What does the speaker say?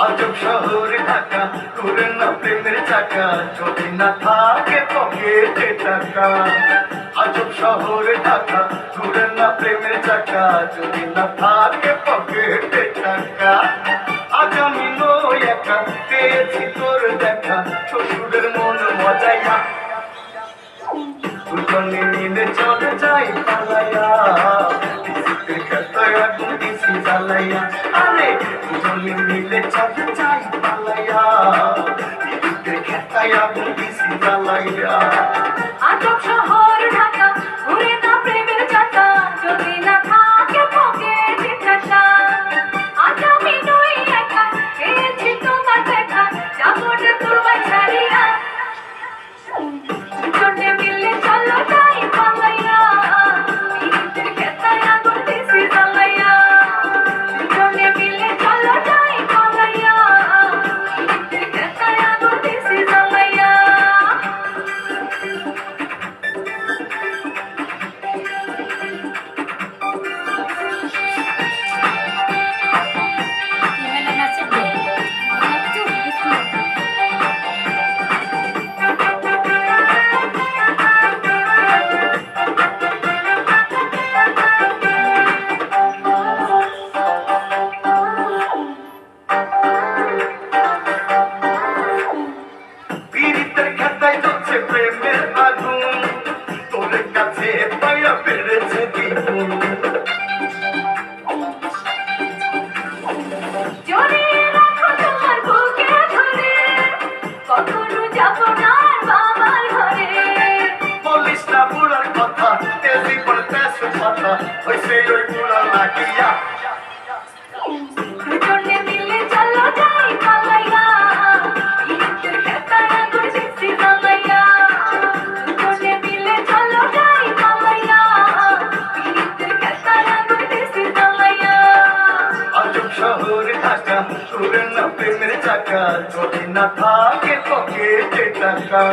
আজব শহর ঢাকা, ঘুরে না প্রেমের চাকা, যদি না থাকে পকেটে টাকা। আজব শহর ঢাকা, ঘুরে না প্রেমের চাকা, যদি না থাকে পকেটে টাকা। আজ আমি নই একা, পেয়েছি তোর দেখা, শ্বশুরের মন মজাইয়া, দুজনে মিলে চলে যাই পালাইয়া, বিচিত্র খেতায় আগুন দিছি জ্বালাইয়া। আরে দুজনে মিলে চলে যাই পালাইয়া, বিচিত্র খেতায় আগুন দিছি জ্বালাইয়া। আজব শহর ঢাকা, ঘুরে না প্রেমের চাকা, যদি না থাকে পকেটে টাকা। আজ আমি নই একা, পেয়েছি তোমার দেখা, যাবো না তোমায় ছাড়িয়া। দুজনে মিলে চলো যাই পালাইয়া, বিচিত্র খেতায় আগুন দিছি জ্বালাইয়া। দুজনে মিলে চলো যাই পালাইয়া, বিচিত্র খেতায় আগুন দিছি জ্বালাইয়া। পীড়িতের খেতায় জ্বলছে প্রেমের আগুন, তোর কাছে পাইয়া বেড়েছে দ্বিগুণ। জড়িয়ে রাখো তোমার বুকে ধরে, কখনো যাবো না আর বাবার ঘরে। বলিস না বুড়ার কথা, তেজি পড়তেছে কথা, হইছে ওই বুড়া লাগিয়া। দুজনে মিলে চলো যাই পালাইয়া, বিচিত্র খেতায় আগুন দিছি জ্বালাইয়া। দুজনে মিলে চলো যাই পালাইয়া, বিচিত্র খেতায় আগুন দিছি জ্বালাইয়া। আজব শহর ঢাকা, ঘুরে না প্রেমের চাকা, যদি না থাকে পকেটে টাকা।